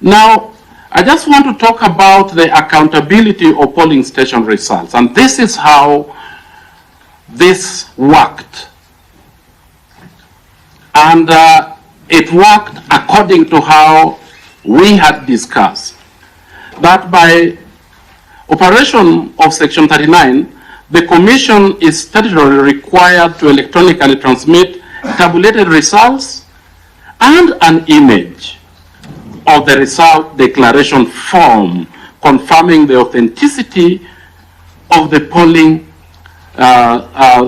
Now, I just want to talk about the accountability of polling station results, and this is how this worked. And it worked according to how we had discussed, that by operation of Section 39, the Commission is statutorily required to electronically transmit tabulated results and an image of the result declaration form confirming the authenticity of the polling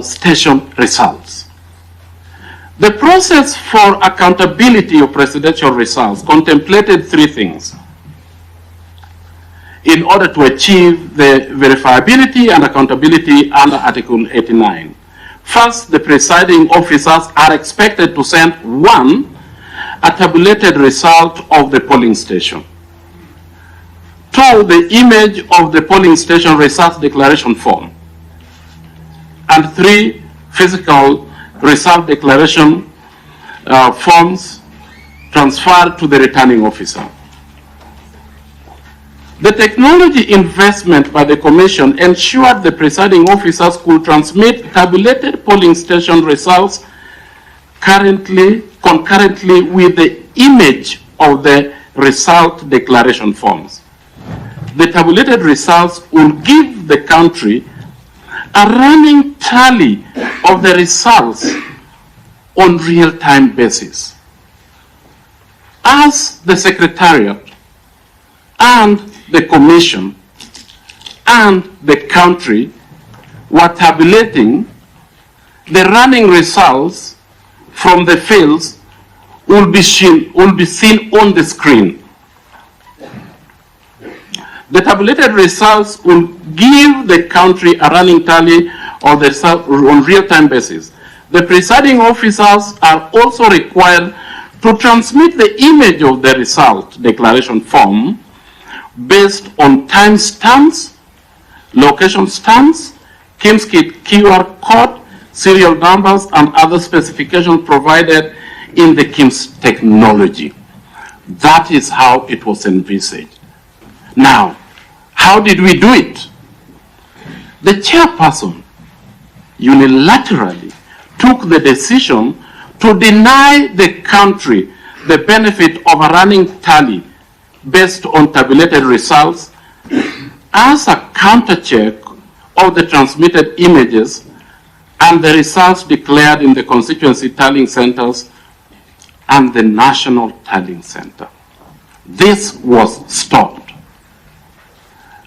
station results. The process for accountability of presidential results contemplated three things in order to achieve the verifiability and accountability under Article 89. First, the presiding officers are expected to send, one, a tabulated result of the polling station. Two, the image of the polling station results declaration form. And three, physical result declaration forms transferred to the returning officer. The technology investment by the Commission ensured the presiding officers could transmit tabulated polling station results concurrently with the image of the result declaration forms. The tabulated results will give the country a running tally of the results on real-time basis. As the Secretariat and the Commission and the country were tabulating, the running results from the fields will be seen on the screen. The tabulated results will give the country a running tally of the result on real-time basis. The presiding officers are also required to transmit the image of the result declaration form based on timestamps, location stamps, KIMS-KIT QR code, serial numbers, and other specifications provided in the KIMS technology. That is how it was envisaged. Now, how did we do it? The chairperson unilaterally took the decision to deny the country the benefit of a running tally based on tabulated results as a counter-check of the transmitted images and the results declared in the constituency tallying centers and the national tallying center. This was stopped.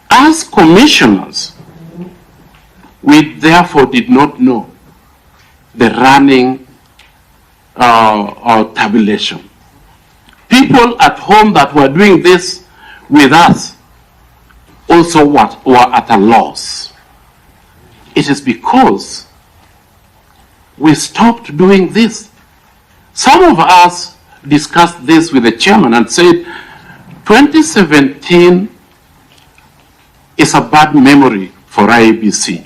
As commissioners, we therefore did not know the running tabulation. People at home that were doing this with us also were at a loss. It is because we stopped doing this. Some of us discussed this with the chairman and said, 2017 is a bad memory for IEBC.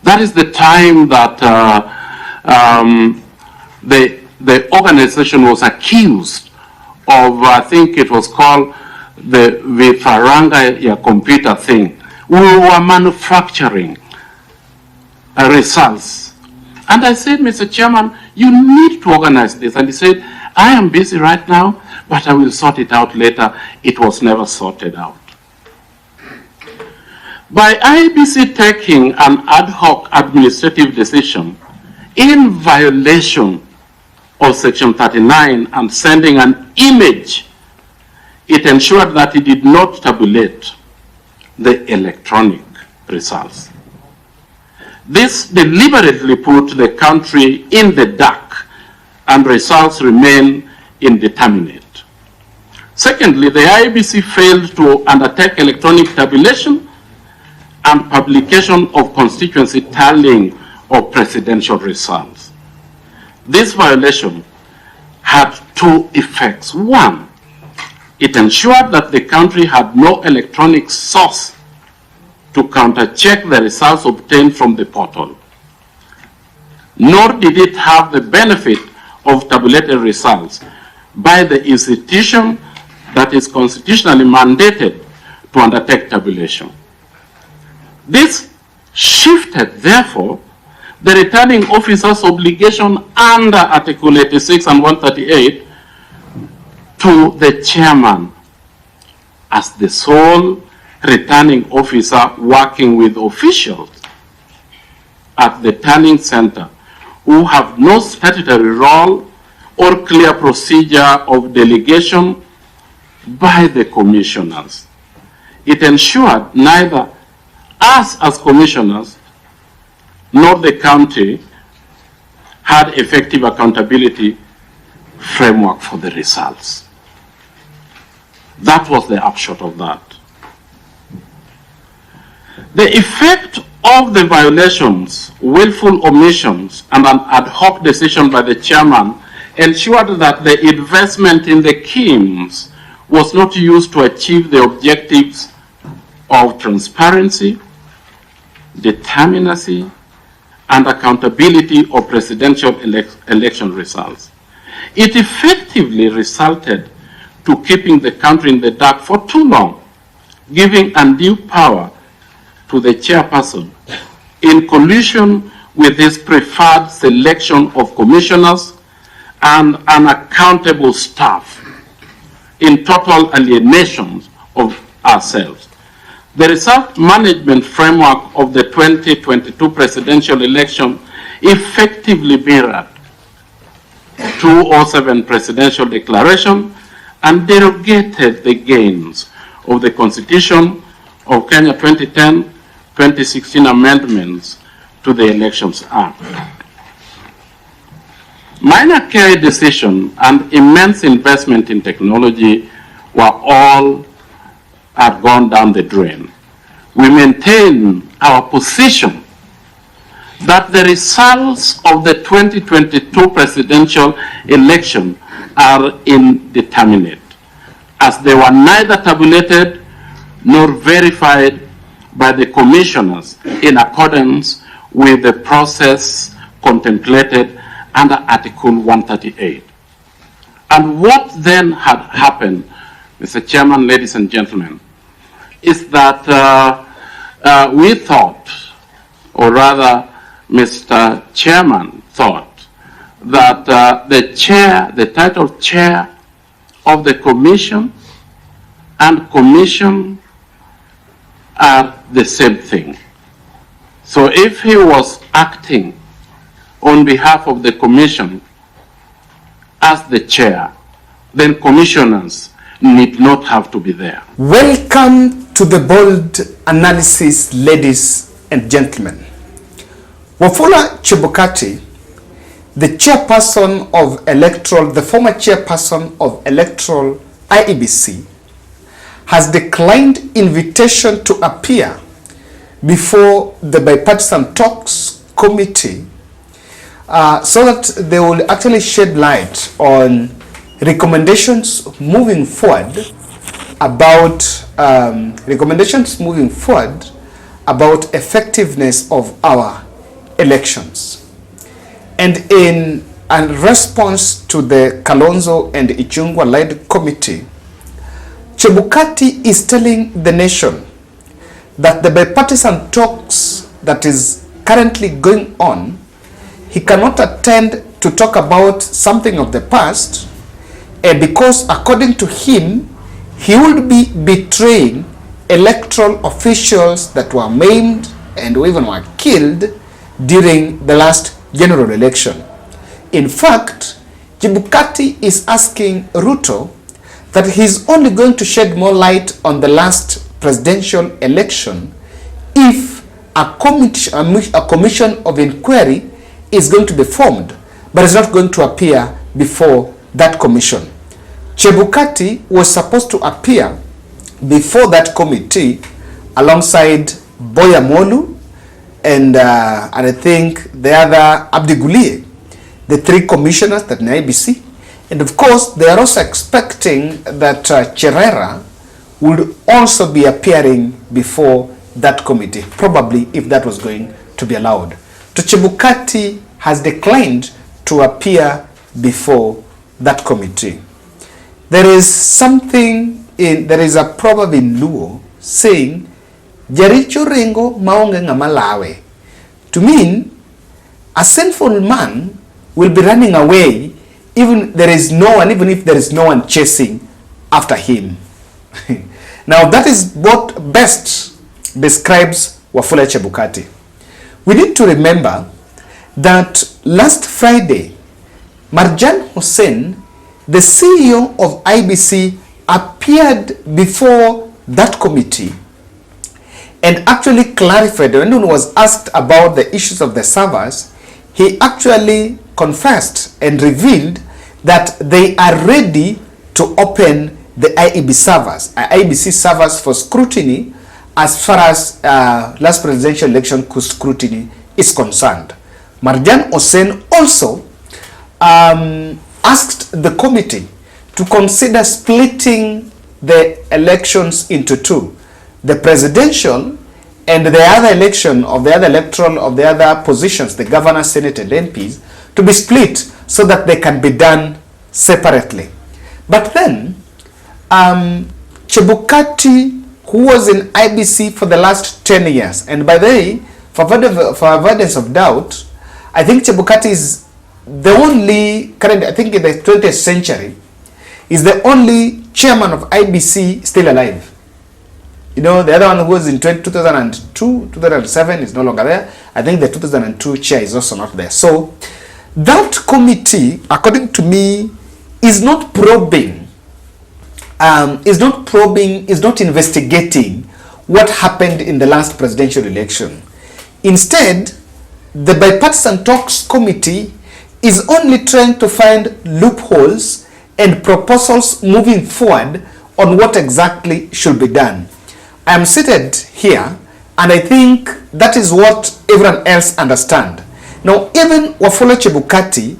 That is the time that the organization was accused of, I think it was called the Vifaranga computer thing. We were manufacturing results. And I said, Mr. Chairman, you need to organize this. And he said, I am busy right now, but I will sort it out later. It was never sorted out. By IEBC taking an ad hoc administrative decision in violation of Section 39 and sending an image, it ensured that it did not tabulate the electronic results. This deliberately put the country in the dark and results remain indeterminate. Secondly, the IEBC failed to undertake electronic tabulation and publication of constituency tallying of presidential results. This violation had two effects. One, it ensured that the country had no electronic source to counter-check the results obtained from the portal. Nor did it have the benefit of tabulated results by the institution that is constitutionally mandated to undertake tabulation. This shifted, therefore, the returning officer's obligation under Article 86 and 138 to the chairman as the sole returning officer working with officials at the turning center who have no statutory role or clear procedure of delegation by the commissioners. It ensured neither us as commissioners nor the county had effective accountability framework for the results. That was the upshot of that. The effect of the violations, willful omissions, and an ad hoc decision by the chairman ensured that the investment in the schemes was not used to achieve the objectives of transparency, determinacy, and accountability of presidential election results. It effectively resulted to keeping the country in the dark for too long, giving undue power to the chairperson in collusion with his preferred selection of commissioners and unaccountable staff, in total alienation of ourselves. The result management framework of the 2022 presidential election effectively mirrored 207 presidential declaration and derogated the gains of the Constitution of Kenya 2010-2016 amendments to the Elections Act. Minor KI decision and immense investment in technology were all had gone down the drain. We maintain our position that the results of the 2022 presidential election are indeterminate, as they were neither tabulated nor verified by the commissioners in accordance with the process contemplated under Article 138. And what then had happened, Mr. Chairman, ladies and gentlemen, is that we thought, or rather Mr. Chairman thought, that the title chair of the commission and commission are the same thing. So if he was acting on behalf of the commission as the chair, then commissioners need not have to be there. Welcome to the bold analysis, ladies and gentlemen. Wafula Chebukati, the chairperson of the former chairperson of electoral IEBC, has declined invitation to appear before the bipartisan talks committee so that they will actually shed light on recommendations moving forward about effectiveness of our elections. And in response to the Kalonzo and Ichung'wah-led committee, Chebukati is telling the nation that the bipartisan talks that is currently going on, he cannot attend to talk about something of the past because according to him, he would be betraying electoral officials that were maimed and even were killed during the last general election. In fact, Chebukati is asking Ruto that he's only going to shed more light on the last presidential election if a commission of inquiry is going to be formed, but is not going to appear before that commission. Chebukati was supposed to appear before that committee alongside Boya Molu and I think the other Abdi Gulie, the three commissioners that in IEBC. And of course, they are also expecting that Cherera would also be appearing before that committee, probably if that was going to be allowed. Chebukati has declined to appear before that committee. there is something there is a proverb in Luo saying, Jaricho ringo maonge ngamalawe, to mean a sinful man will be running away even there is no one, even if there is no one chasing after him. Now that is what best describes Wafula Chebukati. We need to remember that last Friday, Marjan Hussein, the CEO of IEBC, appeared before that committee and actually clarified. When he was asked about the issues of the servers, he actually confessed and revealed that they are ready to open the IEBC servers for scrutiny as far as last presidential election scrutiny is concerned. Marjan Hussein also asked the committee to consider splitting the elections into two, the presidential and the other election of the other electoral of the other positions, the governor, senate and MPs, to be split so that they can be done separately. But then Chebukati, who was in IEBC for the last 10 years, and by the way, for avoidance of doubt, I think Chebukati is the only current, I think in the 20th century, is the only chairman of IEBC still alive. You know, the other one who was in 2002, 2007 is no longer there. I think the 2002 chair is also not there. So that committee, according to me, is not probing, is not investigating what happened in the last presidential election. Instead, the bipartisan talks committee is only trying to find loopholes and proposals moving forward on what exactly should be done. I am seated here and I think that is what everyone else understands. Now, even Wafula Chebukati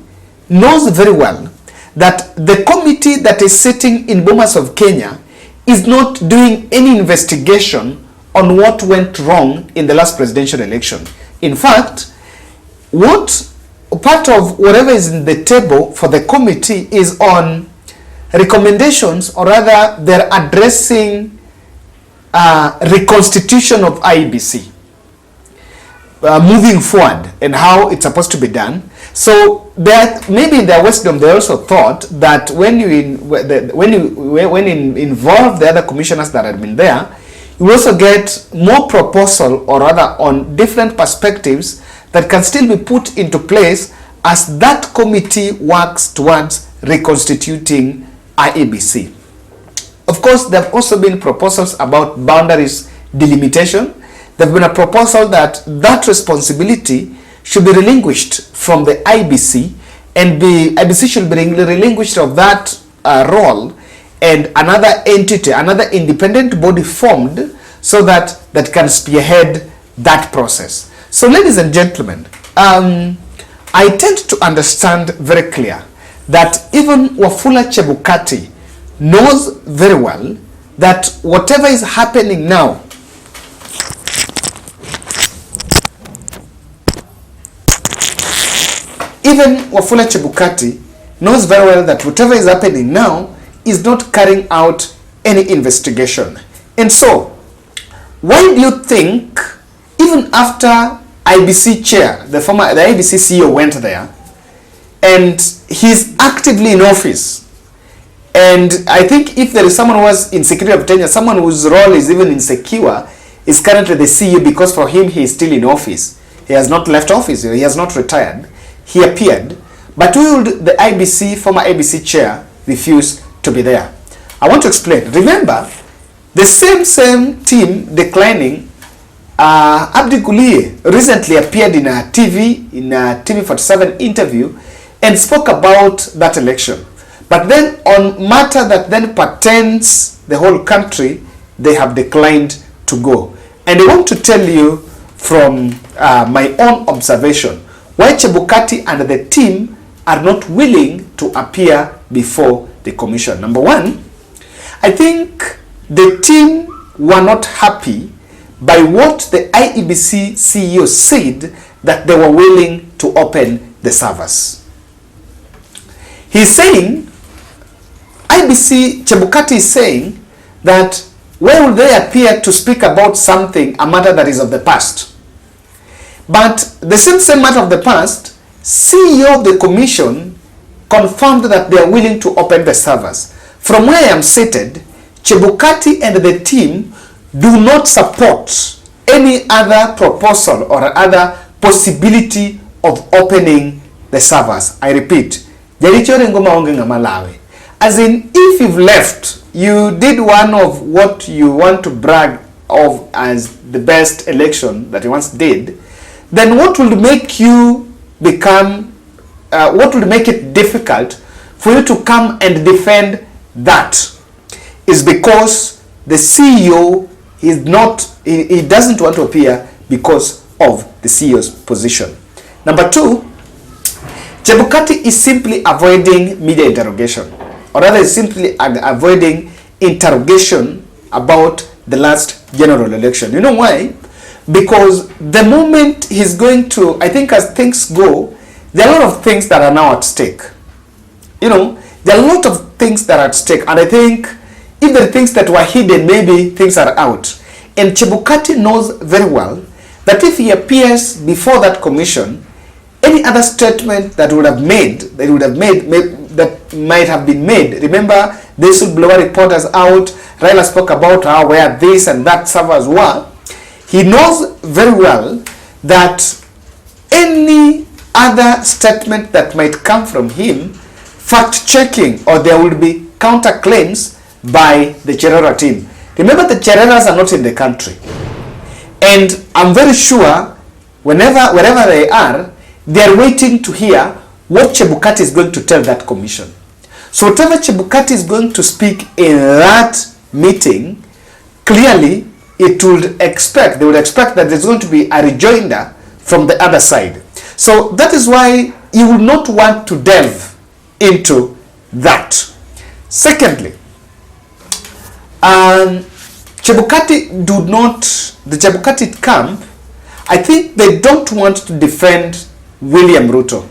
knows very well that the committee that is sitting in Bomas of Kenya is not doing any investigation on what went wrong in the last presidential election. In fact, what part of whatever is in the table for the committee is on recommendations, or rather they're addressing reconstitution of IEBC moving forward and how it's supposed to be done. So that maybe in their wisdom they also thought that when you involve the other commissioners that had been there, you also get more proposal, or rather on different perspectives that can still be put into place as that committee works towards reconstituting IEBC. Of course, there have also been proposals about boundaries delimitation. There have been a proposal that that responsibility should be relinquished from the IEBC, and the IEBC should be relinquished of that role, and another entity, another independent body formed so that that can spearhead that process. So, ladies and gentlemen, I tend to understand very clear that even Wafula Chebukati knows very well that whatever is happening now is not carrying out any investigation. And so, why do you think even after IEBC chair, the IEBC CEO went there, and he's actively in office, and I think if there is someone who was in security of tenure, someone whose role is even insecure, is currently the CEO, because for him he is still in office. He has not left office, he has not retired. He appeared, but will the IEBC, former IEBC chair, refuse to be there? I want to explain. Remember, the same team declining, Abdi Guliye recently appeared in a TV47 interview and spoke about that election. But then on matter that then pertains the whole country, they have declined to go. And I want to tell you from my own observation why Chebukati and the team are not willing to appear before the commission. Number one, I think the team were not happy by what the IEBC CEO said, that they were willing to open the servers. He's saying, IBC, Chebukati is saying that where will they appear to speak about something, a matter that is of the past? But the same matter of the past, CEO of the commission confirmed that they are willing to open the servers. From where I am seated, Chebukati and the team do not support any other proposal or other possibility of opening the servers. I repeat, as in, if you've left, you did one of what you want to brag of as the best election that you once did, then what will make you become, what will make it difficult for you to come and defend that is because the CEO is not, he doesn't want to appear because of the CEO's position. Number two, Chebukati is simply avoiding media interrogation, or rather is simply avoiding interrogation about the last general election. You know why? Because the moment he's going to, I think as things go, there are a lot of things that are now at stake. You know, there are a lot of things that are at stake, and I think if there are things that were hidden, maybe things are out. And Chebukati knows very well that if he appears before that commission, any other statement that would have made, that might have been made. Remember, the whistleblower reporters out, Raila spoke about how where this and that servers were. He knows very well that any other statement that might come from him, fact-checking, or there will be counter-claims by the Cherera team. Remember, the Chereras are not in the country. And I'm very sure wherever they are waiting to hear what Chebukati is going to tell that commission. So whatever Chebukati is going to speak in that meeting, clearly they would expect that there's going to be a rejoinder from the other side. So that is why you will not want to delve into that. Secondly, the Chebukati camp, I think they don't want to defend William Ruto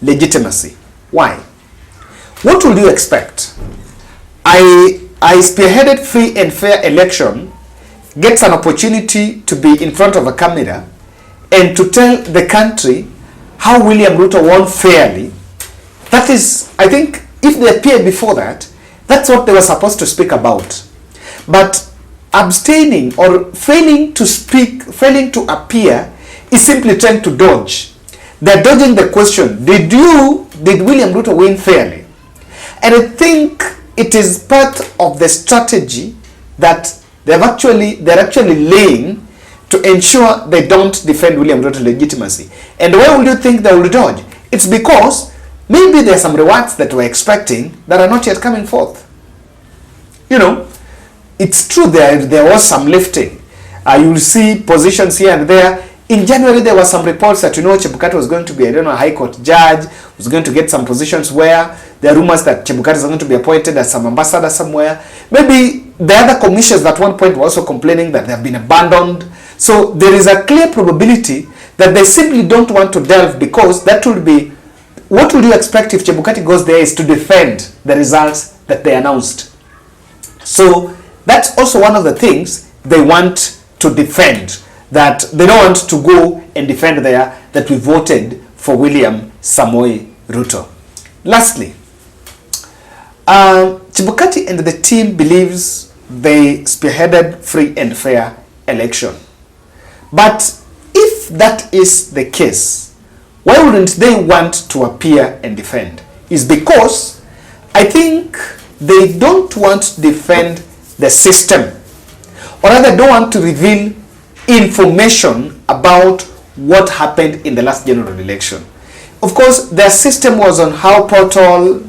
legitimacy. Why? What would you expect? I spearheaded free and fair election, gets an opportunity to be in front of a camera and to tell the country how William Ruto won fairly. That is, I think, if they appeared before that, that's what they were supposed to speak about. But abstaining or failing to speak, failing to appear is simply trying to dodge. They're dodging the question, did William Ruto win fairly? And I think it is part of the strategy that they're actually laying to ensure they don't defend William Ruto's legitimacy. And why would you think they will dodge? It's because maybe there are some rewards that we're expecting that are not yet coming forth. You know, it's true there was some lifting. You will see positions here and there. In January, there were some reports that, Chebukati was going to be, a High Court judge, was going to get some positions where there are rumors that Chebukati is going to be appointed as some ambassador somewhere. Maybe the other commissions at one point were also complaining that they have been abandoned. So there is a clear probability that they simply don't want to delve, because that would be, what would you expect if Chebukati goes there is to defend the results that they announced. So that's also one of the things they want to defend, that they don't want to go and defend there that we voted for William Samoei Ruto. Lastly, Chebukati and the team believes they spearheaded free and fair election. But if that is the case, why wouldn't they want to appear and defend? Is because I think they don't want to defend the system, or rather don't want to reveal information about what happened in the last general election. Of course, their system was on how portal,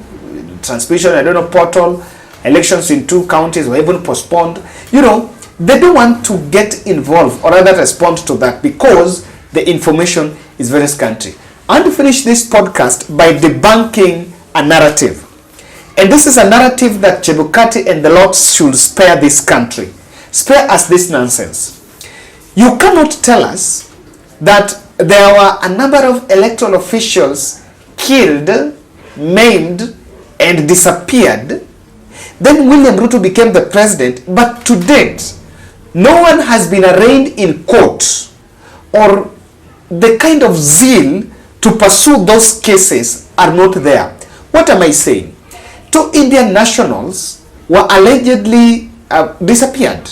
transmission, portal, elections in 2 counties were even postponed. They don't want to get involved or rather respond to that because the information is very scanty. I want to finish this podcast by debunking a narrative. And this is a narrative that Chebukati and the lot should spare this country. Spare us this nonsense. You cannot tell us that there were a number of electoral officials killed, maimed, and disappeared Then William Ruto became the president, but to date, no one has been arraigned in court, or the kind of zeal to pursue those cases are not there. What am I saying? Two Indian nationals were allegedly disappeared,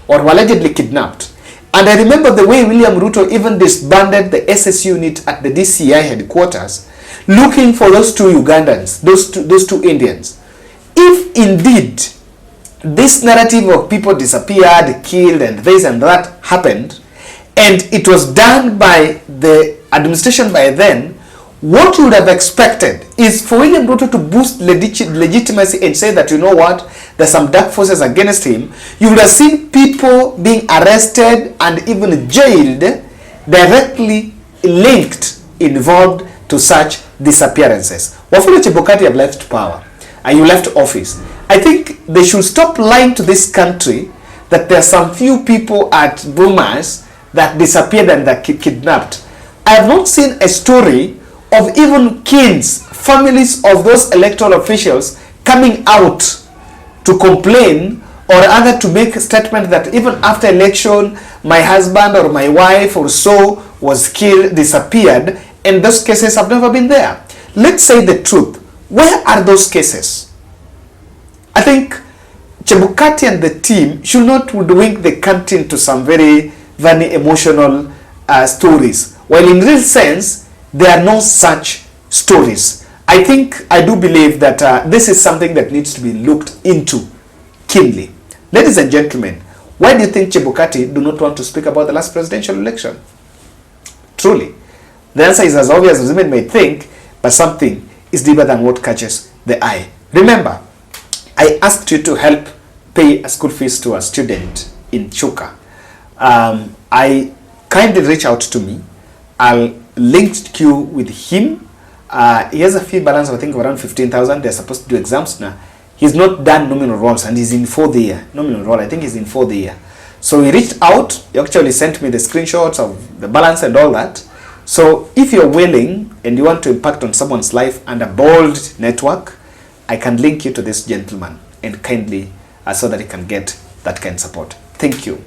or were allegedly kidnapped. And I remember the way William Ruto even disbanded the SS unit at the DCI headquarters, looking for those two Ugandans, those two Indians. If indeed this narrative of people disappeared, killed, and this and that happened, and it was done by the administration by then, what you would have expected is for William Ruto to boost legitimacy and say that, you know what, there's some dark forces against him. You would have seen people being arrested and even jailed directly linked, involved to such disappearances. Wafula Chebukati have left power and you left office. I think they should stop lying to this country that there are some few people at Bomas that disappeared and that kidnapped. I have not seen a story of even kids, families of those electoral officials coming out to complain or other to make a statement that even after election, my husband or my wife or so was killed, disappeared, and those cases have never been there. Let's say the truth. Where are those cases? I think Chebukati and the team should not wink the country into some very emotional stories. While in real sense, there are no such stories. I do believe that this is something that needs to be looked into keenly. Ladies and gentlemen, why do you think Chebukati do not want to speak about the last presidential election? Truly, the answer is as obvious as women may think, but something is deeper than what catches the eye. Remember, I asked you to help pay a school fees to a student in Chuka. I kindly reach out to me. I'll link you with him. He has a fee balance of I think around 15,000. They're supposed to do exams now. He's not done nominal rolls and he's in 4th year. Nominal roll, I think he's in 4th year. So he reached out. He actually sent me the screenshots of the balance and all that. So if you're willing and you want to impact on someone's life and a bold network, I can link you to this gentleman and kindly so that he can get that kind of support. Thank you.